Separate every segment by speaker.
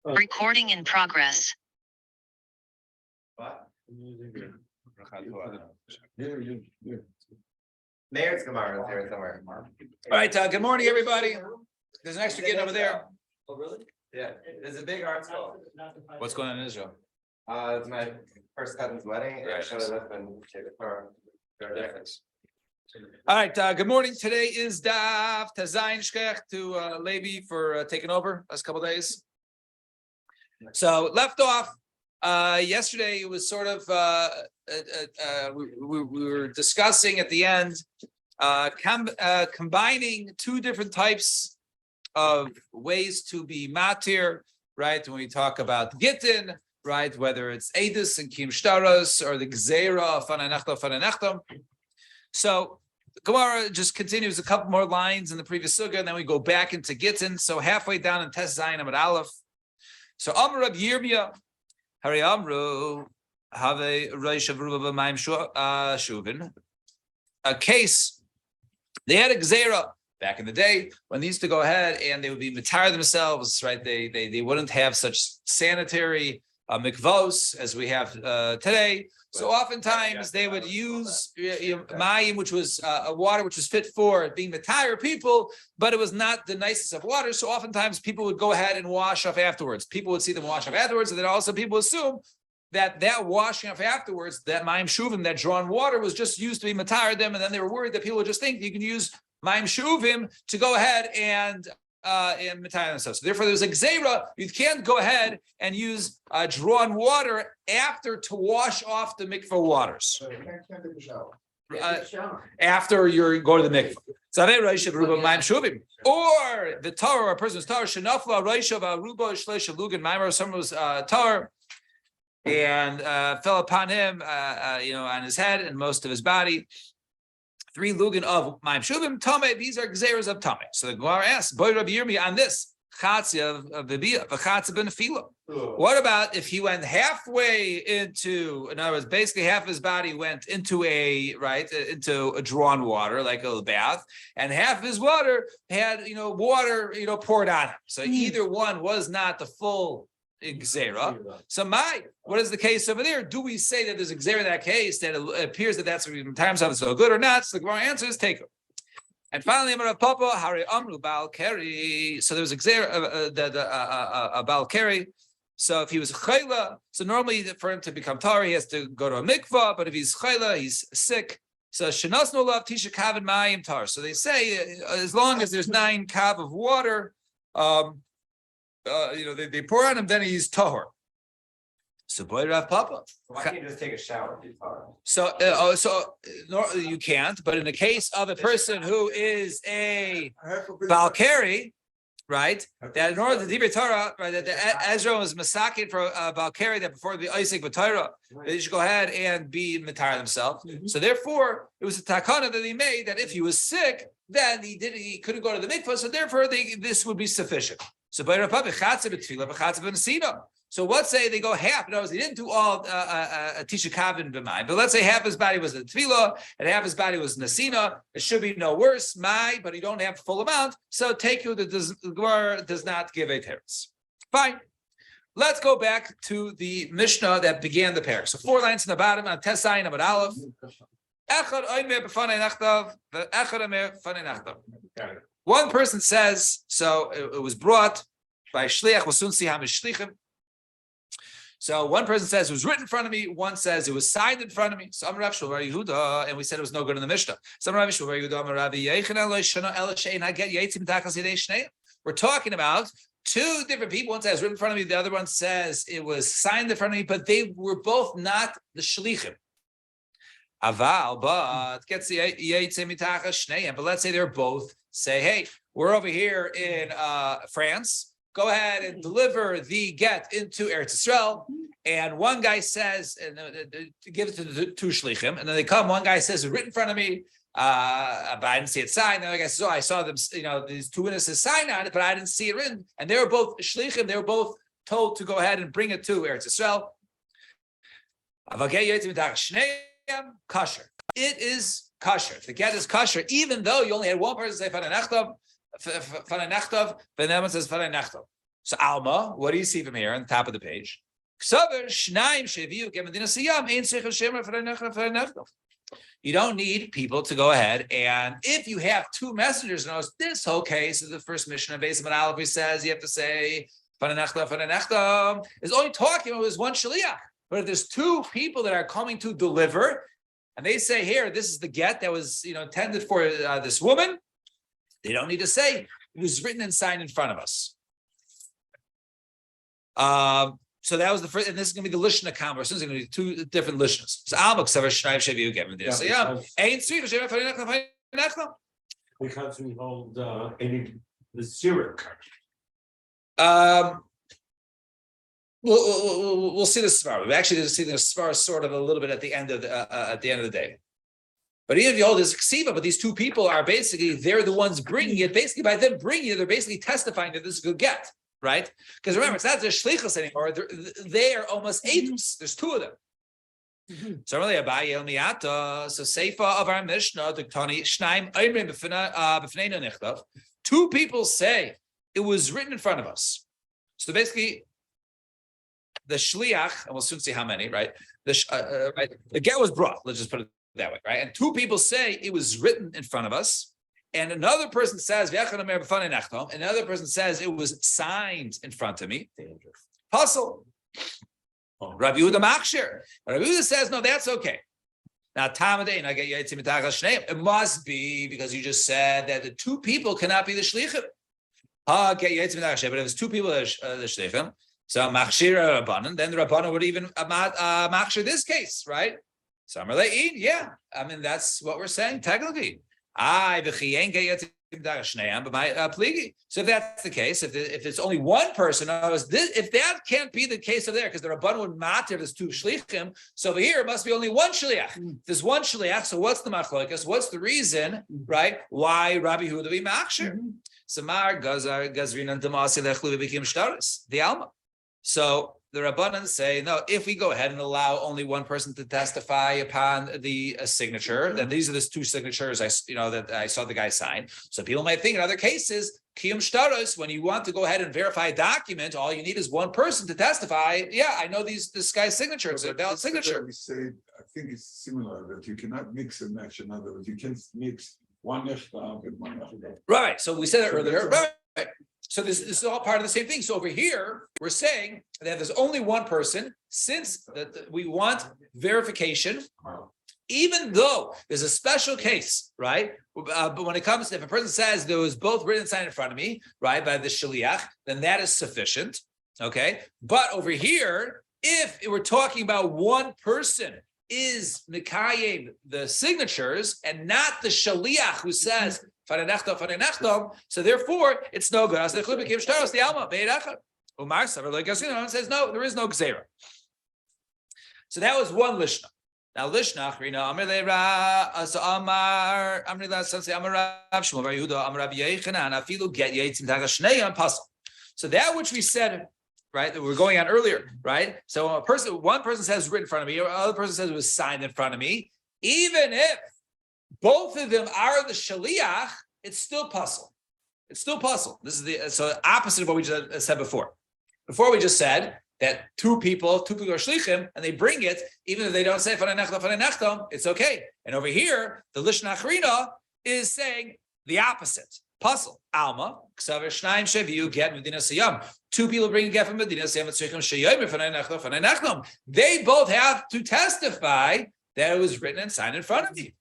Speaker 1: Recording in progress.
Speaker 2: Mayor's Gemara is there somewhere.
Speaker 3: All right, good morning, everybody. There's an extra kid over there.
Speaker 2: Oh, really? Yeah, there's a big art school.
Speaker 3: What's going on in Israel?
Speaker 2: It's my first cousin's wedding. I showed it up and take it for their difference.
Speaker 3: All right, good morning. Today is Daf Tazayin Shkech to Levi for taking over last couple of days. So left off yesterday. It was sort of we were discussing at the end combining two different types of ways to be matir, right? When we talk about gittin, right? Whether it's edus and kim shtaros or the gzeira fananechtam. So the Gemara just continues a couple more lines in the previous sugya, and then we go back into gittin. So halfway down in Tes Zayin Amud Aleph. So Amar Rab Yirmiyah, Hari Amru, Have Reish of Ruba B'Mayim Shuvin. A case, they had a gzeira back in the day when they used to go ahead and they would be matar themselves, right? They wouldn't have such sanitary mikvos as we have today. So oftentimes they would use mayim, which was a water which was fit for being matar people, but it was not the nicest of water. So oftentimes people would go ahead and wash off afterwards. People would see them wash off afterwards, and then also people assume that washing off afterwards, that mayim shuvim, that drawn water, was just used to be matar them, and then they were worried that people would just think you can use mayim shuvim to go ahead and matar themselves. So therefore, there's a gzeira. You can't go ahead and use drawn water after to wash off the mikvah waters. After you go to the mikvah. Or the tar, or a person's tar, shenafla reishav aruba shleisha lugan maimer. Someone was tar and fell upon him, on his head and most of his body. 3 lugan of Mayim Shuvim, Tame, these are gzeras of Tame. So the Gemara asks, Boy Rabbi Yirmiyah, on this, Chatzia of Vibiyah, V'chatzia ben Fila. What about if he went halfway into, in other words, basically half his body went into into a drawn water, like a bath, and half his water had, water, poured on him. So either one was not the full gzera. So what is the case over there? Do we say that there's a gzera in that case, that it appears that that's times of so good or not? So the Gemara answer is take it. And finally, Amar Papa Hari Amru Bal Keri. So there was a gzera a Bal Keri. So if he was a chayla, so normally for him to become tar, he has to go to a mikvah. But if he's chayla, he's sick. So shenas no love tisha kav and mayim tar. So they say as long as there's 9 kav of water, they pour on him, then he's tahor. So boy, Rav Papa.
Speaker 2: Why can't you just take a shower?
Speaker 3: So you can't. But in the case of a person who is a Balkari, right? That in order to Divrei Torah, right? That Ezra was masakin for Balkari, that before the Isaac B'Torah, they should go ahead and be matar themselves. So therefore, it was a takana that he made that if he was sick, then he couldn't go to the mikvah. So therefore, this would be sufficient. So So let's say they go half. In other words, he didn't do all tisha kavin b'mai, but let's say half his body was a tefillah and half his body was nasina. It should be no worse, but you don't have the full amount. So take you that the Gemara does not give a teretz. Fine. Let's go back to the Mishnah that began the parak. So 4 lines in the bottom on Tes Zayin Amud Aleph. One person says, so it was brought by Shliach Wasunsi HaMishlichim. So one person says it was written in front of me. One says it was signed in front of me. So I'm Rav Shul Bar Yehuda, and we said it was no good in the Mishnah. So I'm Rav Shul Bar Yehuda, I'm Rav Yechon. We're talking about 2 different people. One says written in front of me. The other one says it was signed in front of me, but they were both not the Shlichim. Aval, but gets the but let's say they're both say, hey, we're over here in France. Go ahead and deliver the get into Eretz Yisrael. And one guy says, and give it to the 2 shlichim, and then they come. One guy says, it's written in front of me, but I didn't see it signed. The other guy says, I saw them, these 2 witnesses sign on it, but I didn't see it written. And they were both shlichim. They were both told to go ahead and bring it to Eretz Yisrael. Kosher. It is kosher. The get is kosher, even though you only had one person say fananechtav, then that one says fananechtav. So Alma, what do you see from here on the top of the page? You don't need people to go ahead, and if you have two messengers, notice this whole case is the first mission of Beis Aleph says you have to say is only talking about this one shaliach. But if there's two people that are coming to deliver, and they say here, this is the get that was intended for this woman, they don't need to say it was written and signed in front of us. So that was the first, and this is going to be the Lishna converse. This is going to be two different Lishnas. So
Speaker 4: because we hold the Syriac.
Speaker 3: We'll see the Svar. We actually see the Svar sort of a little bit at the end of the day. But even if you hold this ksiva, but these two people are basically, they're the ones bringing it. Basically, by them bringing it, they're basically testifying that this is a good get, right? Because remember, it's not just shlichus anymore. They are almost eidos. There's two of them. So really, so Seifa of our Mishnah, the Tani Shnaim Eimrim b'fneinu nichtav. Two people say it was written in front of us. So basically, the shliach, and we'll soon see how many, right? The get was brought. Let's just put it that way, right? And two people say it was written in front of us, and another person says, another person says it was signed in front of me. Puzzle. Rabbi Yehuda Machshir. Rabbi Yehuda says, no, that's okay. Now, it must be because you just said that the two people cannot be the shlichim. But if it's two people the shlichim, so Machshir Rabbanan, then the Rabbanan would even Machshir this case, right? So yeah, I mean that's what we're saying technically. But so if that's the case, if it's only one person, if that can't be the case over there, because the Rabbanan would matter there's two shlichim, so over here it must be only one shliach. There's one shliach, so what's the machlokas? What's the reason, right? Why Rabbi Yehuda be Machshir? Samar Gazar Gazrin and Damasi Lechlu became Shtaris, the Alma. So the Rabbanan say, no, if we go ahead and allow only one person to testify upon the signature, then these are the two signatures that I saw the guy sign. So people might think in other cases, Kiyum Shtaros, when you want to go ahead and verify a document, all you need is one person to testify. Yeah, I know this guy's signature. It's a valid signature.
Speaker 5: We say, I think it's similar that you cannot mix and match. In other words, you can't mix one neshtav and one neshtav.
Speaker 3: Right. So we said that earlier. Right. So this is all part of the same thing. So over here, we're saying that there's only one person, since we want verification, even though there's a special case, right? But when it comes, if a person says there was both written and signed in front of me, right, by the shaliach, then that is sufficient, okay? But over here, if we're talking about one person is Mikayim, the signatures, and not the shaliach who says, so therefore, it's no good. Umar says, no, there is no gzera. So that was one lishna. Now lishna, so that which we said, right, that we were going on earlier, right? So one person says written in front of me, or other person says it was signed in front of me, even if both of them are the shaliach, it's still puzzle. It's still puzzle. This is so opposite of what we just said before. Before we just said that two people are shlichim, and they bring it, even if they don't say fanei it's okay. And over here, the Lishna Achrina is saying the opposite. Puzzle. Alma, Ksaver Shnaim Sheviu get Medina Siyam. Two people bring a get from Medina Siyam and Tzrichim Sheyom fanei nachdom. They both have to testify that it was written and signed in front of you.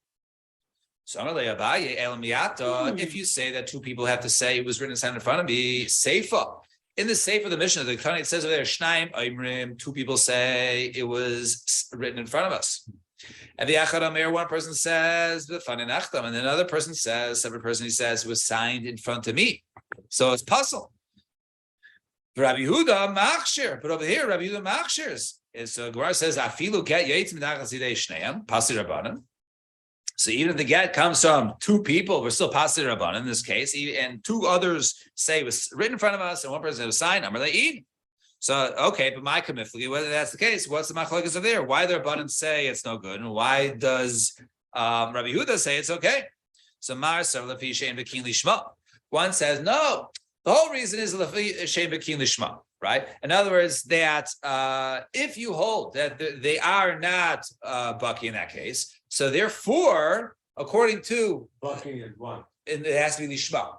Speaker 3: So if you say that two people have to say it was written and signed in front of me, Seifa. In the Seifa of the Mishnah, the Tani, it says over there, Shnaim Oimrim, two people say it was written in front of us. And the Achad Amir, one person says, and another person says, separate person, he says, it was signed in front of me. So it's puzzle. Rabbi Yehuda Machshir, but over here, Rabbi Yehuda Machshir is Gemara says, Afilu get yaitz midach zidei shneim, pasi rabbanan. So even if the get comes from two people, we're still pasi rabbanan in this case, and two others say it was written in front of us, and one person said it was signed, Amar le'id. So, okay, but my kamifli, whether that's the case, what's the machlokas over there? Why the rabbanan say it's no good, and why does Rabbi Yehuda say it's okay? So Mar Sarlafi Shein V'Kin Lishma. One says, no, The whole reason is Shem Bekin Lishma, right? In other words, that if you hold that they are not Baki in that case, so therefore, according to
Speaker 4: Bucking is one.
Speaker 3: it has to be Lishma.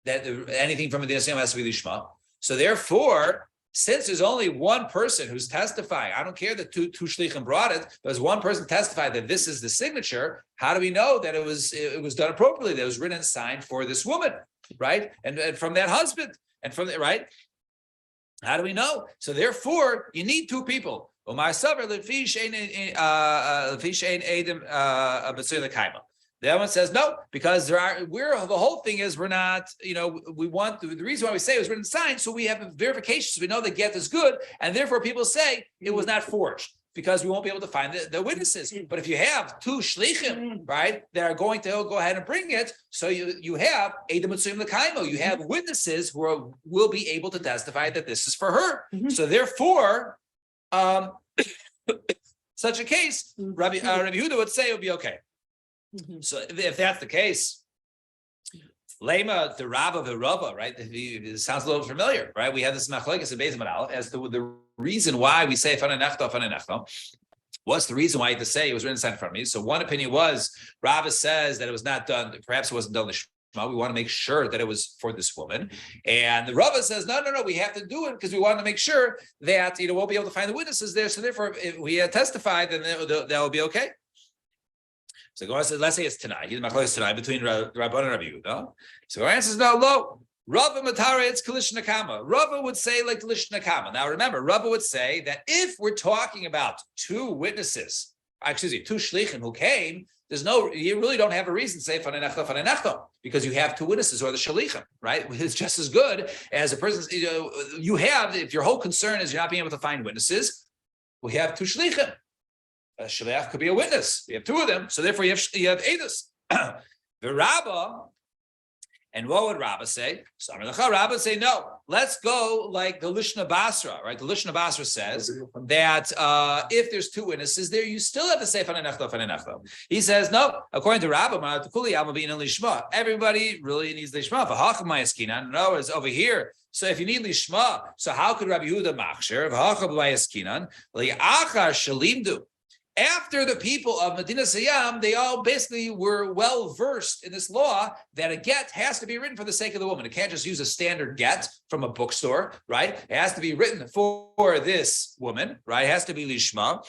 Speaker 3: That anything from the Yisrael has to be Lishma. So therefore, since there's only one person who's testifying, I don't care that two shlichim brought it, but there's one person testified that this is the signature. How do we know that it was done appropriately? That it was written and signed for this woman, right? And from that husband, and from the right. How do we know? So therefore, you need two people. The other one says no, because the whole thing is we're not, we want the reason why we say it was written and signed, so we have a verification, so we know the get is good, and therefore people say it was not forged because we won't be able to find the witnesses. But if you have two shlichim, right, that are going to go ahead and bring it, so you have Edom Mitzuyim L'Kaimo, you have witnesses who will be able to testify that this is for her. So therefore, such a case, Rabbi Yehuda would say it would be okay. So if that's the case, Lema, the Rav of the Rava, right? It sounds a little familiar, right? We have this machlokes in Beis Manal as to the reason why we say Fananechto. What's the reason why you have to say it was written in front of me? So one opinion was Rava says that it was not done, perhaps it wasn't done the Shema. We want to make sure that it was for this woman. And the Rava says, no, we have to do it because we want to make sure that we'll be able to find the witnesses there. So therefore, if we testify, then that will be okay. So Gemara says, let's say it's tonight. He's machlokes tonight between Rabban and Rabbi Yehuda. So Gemara says, no, Rava Matara, it's Kalish Nakama. Rava would say like Kalish Nakama. Now remember, Rava would say that if we're talking about two witnesses, two shlichim who came, you really don't have a reason to say Fananechto, because you have two witnesses who are the shlichim, right? It's just as good as a person, you have, if your whole concern is you're not being able to find witnesses, we have two shlichim. A shliach could be a witness. We have two of them, so therefore you have edus. The Rabbah, and what would Rabbah say? So Rabbah say no. Let's go like the Lishna Basra, right? The Lishna Basra says that if there's two witnesses there, you still have to say Fananechto. He says no. According to Rabbah, everybody really needs lishma. No, it's over here. So if you need lishma, so how could Rabbi Yehuda machsher? After the people of Medina Sayyam, they all basically were well versed in this law that a get has to be written for the sake of the woman. It can't just use a standard get from a bookstore, right? It has to be written for this woman, right? It has to be lishma.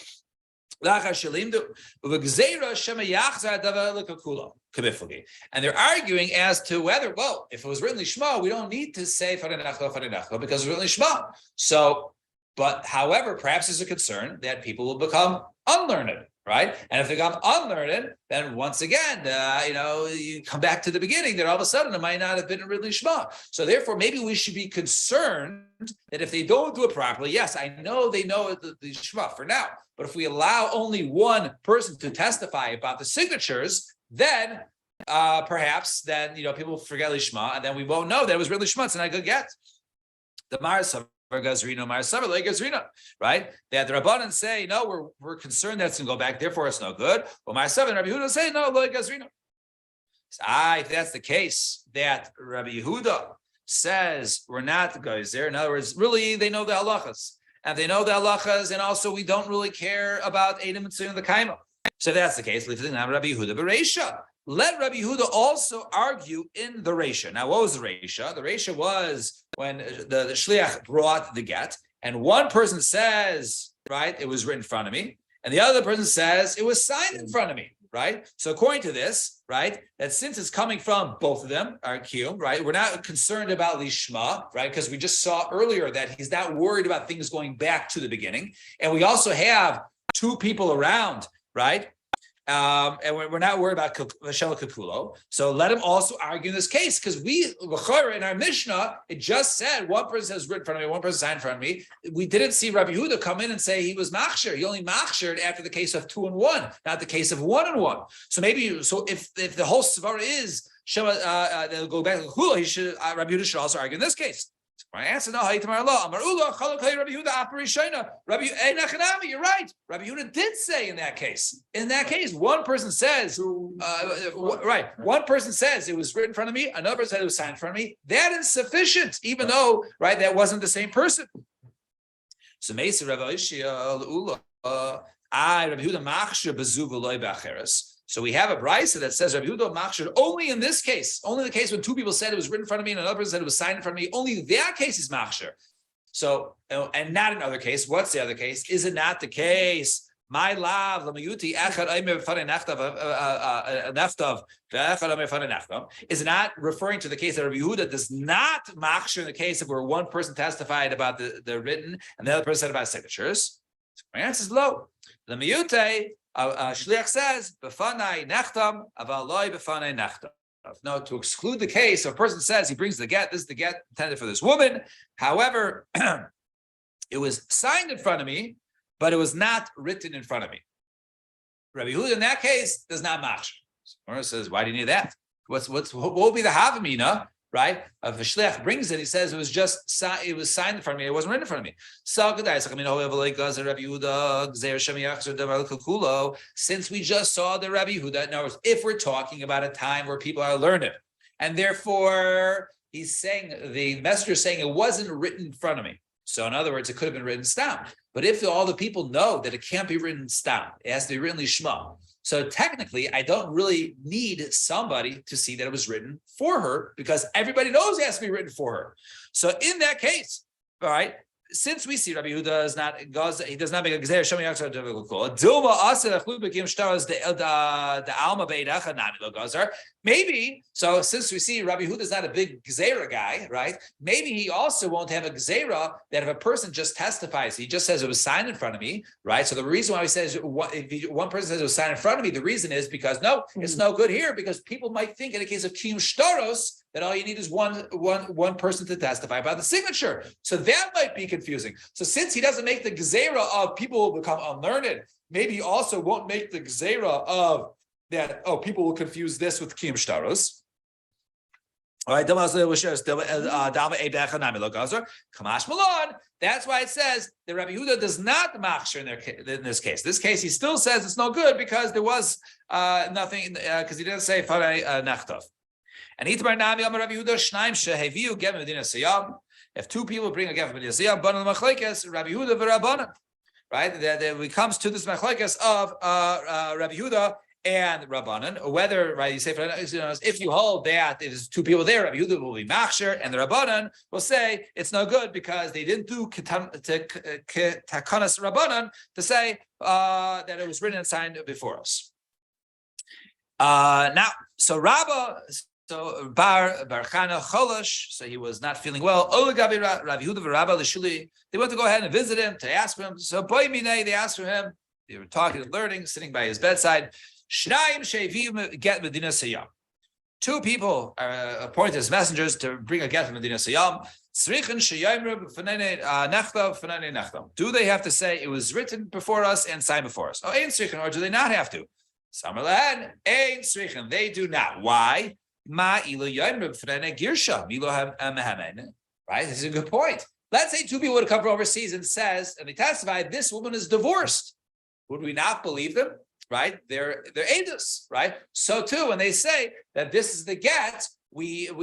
Speaker 3: And they're arguing as to whether, if it was written lishma, we don't need to say fananechto because it's written lishma. So, but however, perhaps there's a concern that people will become unlearned, right? And if they become unlearned, then once again, you come back to the beginning that all of a sudden it might not have been really Shema. So therefore, maybe we should be concerned that if they don't do it properly, yes, I know they know the Shema for now, but if we allow only one person to testify about the signatures, then perhaps then people forget Lishma, and then we won't know that it was really Shema. It's not a good get. The Marasam. Right? That the Rabbanan say, no, we're concerned that it's going to go back, therefore it's no good. But my seven, Rabbi Yehuda say, no, lo gazrino. If that's the case, that Rabbi Yehuda says we're not guys there. In other words, really, they know the halachas. And they know the halachas, and also we don't really care about Edom and the Kaima. So if that's the case, Rabbi Yehuda Bereisha. Let Rabbi Yehuda also argue in the Reisha. Now, what was the Reisha? The Reisha was when the Shliach brought the get, and one person says, right, it was written in front of me, and the other person says it was signed in front of me, right? So according to this, right, that since it's coming from both of them, our kiyum, right, we're not concerned about lishma, right, because we just saw earlier that he's not worried about things going back to the beginning, and we also have two people around, right? And we're not worried about Shela Kakulo. So let him also argue in this case, because in our Mishnah, it just said one person has written in front of me, one person signed in front of me. We didn't see Rabbi Yehuda come in and say he was machsher. He only machshered after the case of 2 and 1, not the case of 1 and 1. So if the whole svara is Shema, they'll go back to Kakulo, Rabbi Yehuda should also argue in this case. My answer, no, Rabbi Yehuda, you're right. Rabbi Yehuda did say in that case. In that case, one person says, right, one person says it was written in front of me, another person said it was signed in front of me. That is sufficient, even though, right, that wasn't the same person. So Mesa Rabbi Yehuda machshir bezuv v'loy b'acheres. So we have a brisa that says Rabbi Yehuda machshir only in this case, only the case when two people said it was written in front of me and another person said it was signed in front of me. Only that case is machshir. So and not another case. What's the other case? Is it not the case? My love, lamayuti echad aimer b'fanei neftav ve'echad aimer b'fanei neftav. Is it not referring to the case that Rabbi Yehuda does not machshir in the case of where one person testified about the written and the other person said about signatures? My answer is low. Lamayute. Shliach says, "B'fanai nechtam, avaloi b'fanai nechtam." No, to exclude the case, if a person says he brings the get, this is the get intended for this woman. However, it was signed in front of me, but it was not written in front of me. Rabbi Yehuda in that case does not match. Or says, why do you need that? What will be the havamina? Right? If a shliach brings it, he says it was signed in front of me, it wasn't written in front of me. Since we just saw the Rabbi Yehuda, in other words, if we're talking about a time where people are learned, and therefore he's saying, the messenger is saying it wasn't written in front of me. So in other words, it could have been written stam. But if all the people know that it can't be written stam, it has to be written lishma. So technically, I don't really need somebody to see that it was written for her because everybody knows it has to be written for her. So in that case, all right, since we see Rabbi Yehuda does not make a gezer shemi yaksar dilma asa achlu bekim shtaras the alma beidach nani lo gazer. Maybe so. Since we see Rabbi Yehuda is not a big gezerah guy, right? Maybe he also won't have a gezerah that if a person just testifies, he just says it was signed in front of me, right? So the reason why he says if one person says it was signed in front of me, the reason is because no, it's no good here because people might think in the case of kiyum shtaros that all you need is one person to testify about the signature. So that might be confusing. So since he doesn't make the gezerah of people will become unlearned, maybe he also won't make the gezerah of that, people will confuse this with kiyum shtaros. All right, Kamash Malon. That's why it says that Rabbi Yehuda does not machshir in this case. This case, he still says it's no good because there was nothing, because he didn't say farei nachtav. And Itmar Nami Amar Rabbi Yehuda Shnaim Sheheviu Get Medina Siyam. If two people bring a get from Medina Siyam, Banan Machlekes Rabbi Yehuda v'Rabbanan. Right, that it comes to this Machlekes of Rabbi Yehuda and Rabbanan, whether you say if you hold that there's two people there, Rabbi Yehuda will be machshir, and the Rabbanan will say it's no good because they didn't do takanas Rabbanan to say that it was written and signed before us. Now, so Rabbah. So Bar Chana Cholosh, so he was not feeling well. Olagabi Rabbi Yehuda v'Rabba l'Shuli. They went to go ahead and visit him to ask him. So Boy Minei, they asked for him. They were talking and learning, sitting by his bedside. Shnayim Shevim get Medina Siyam. Two people are appointed as messengers to bring a get from Medina Siyam. Tzrichen sheyayimru b'fanei nechtav b'fanei nechtav. Do they have to say it was written before us and signed before us? Oh, ein tzrichen, or do they not have to? Samarlan ein tzrichen. They do not. Why? Right? This is a good point. Let's say two people would come from overseas and they testify this woman is divorced. Would we not believe them? Right? They're edus, right? So too, when they say that this is the get, we if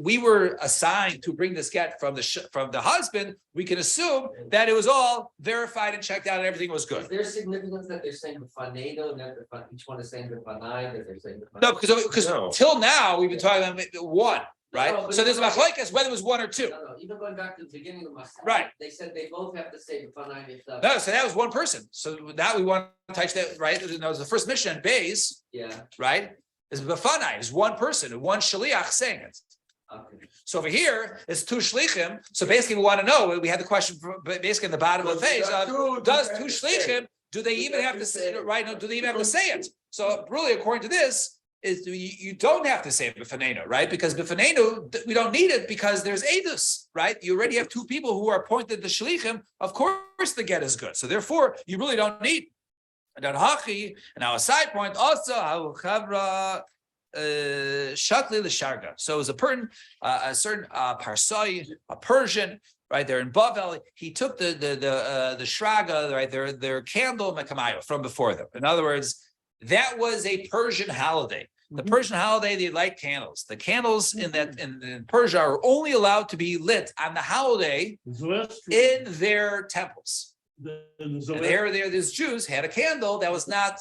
Speaker 3: we were assigned to bring this get from the husband, we can assume that it was all verified and checked out and everything was good.
Speaker 6: Is there significance that they're saying the fanado, that each one is saying the fanai, that they're saying the
Speaker 3: No, because till now we've been talking about one, right?
Speaker 6: No,
Speaker 3: so there's a machlokes whether it was one or two.
Speaker 6: No, even going back to the beginning of my
Speaker 3: Right.
Speaker 6: They said they both have to say the fanai stuff.
Speaker 3: No, so that was one person. So now we want to touch that, right? That was the first mission, Bays,
Speaker 6: Yeah.
Speaker 3: right? Is b'fanai, is one person, one shaliach saying it.
Speaker 6: Okay.
Speaker 3: So over here, it's two shlichim. So basically, we want to know. We had the question basically in the bottom of the page of does two shlichim? Do they even have to say it? Right? No, do they even have to say it? So really, according to this, is you don't have to say it b'fanenu, right? Because b'fanenu, we don't need it because there's edus, right? You already have two people who are appointed the shlichim. Of course, the get is good. So therefore, you really don't need. And now a side point also, Shakli l'sharga. So it was a certain Parsai, a Persian, right there in Bavel. He took the shraga, right, their candle mekamayo from before them. In other words, that was a Persian holiday. The Persian holiday, they light candles. The candles in Persia are only allowed to be lit on the holiday in their temples. And these Jews had a candle that was not,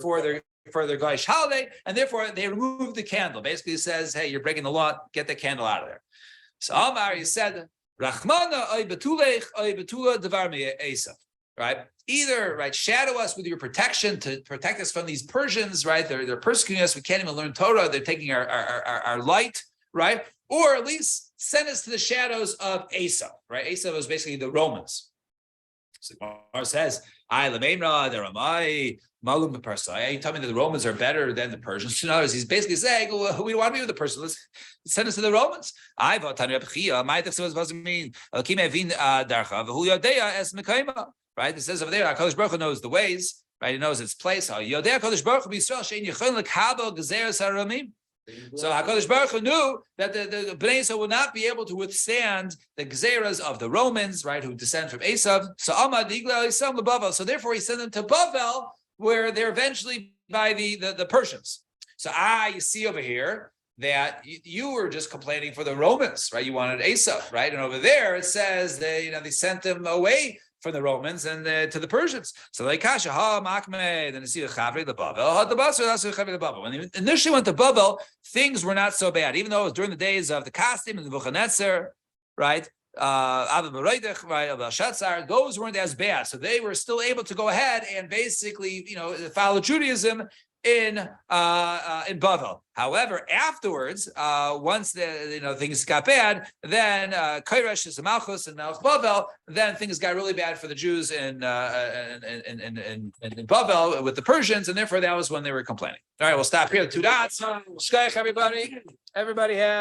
Speaker 3: for their Goyish holiday, and therefore they removed the candle. Basically, it says, "Hey, you're breaking the law. Get the candle out of there." So Amar, he said, "Rachmana oy betulech oy betula devar me'esav." Right? Either, right, shadow us with your protection to protect us from these Persians, right? They're persecuting us. We can't even learn Torah. They're taking our light, right? Or at least send us to the shadows of Esav, right? Esav was basically the Romans. So Gemara says, "I lemeimra deramai malum beparsai." You tell me that the Romans are better than the Persians. In other words, he's basically saying, well, we don't want to be with the Persians. Let's send us to the Romans. I right? It says over there, HaKadosh Baruch Hu knows the ways, right? He knows its place. So HaKadosh Baruch Hu knew that the Bnei Yisrael will not be able to withstand the Gzeras of the Romans, right, who descend from Esav. So therefore he sent them to Bavel, where they're eventually by the Persians. So you see over here that you were just complaining for the Romans, right? You wanted Esav, right? And over there it says they sent them away from the Romans and to the Persians. So like Kasha, then you see the Chavri, the Bavel. When they initially went to Bavel, things were not so bad, even though it was during the days of the Kasdim and the Nebuchadnezzar, right? Right, Belshazzar, those weren't as bad. So they were still able to go ahead and basically, follow Judaism in Bavel. However, afterwards, once things got bad, then Kairesh is Malchus and Melch Bavel, then things got really bad for the Jews in Bavel with the Persians, and therefore that was when they were complaining. All right, we'll stop here. 2 dots. Shkaich, everybody. Everybody have.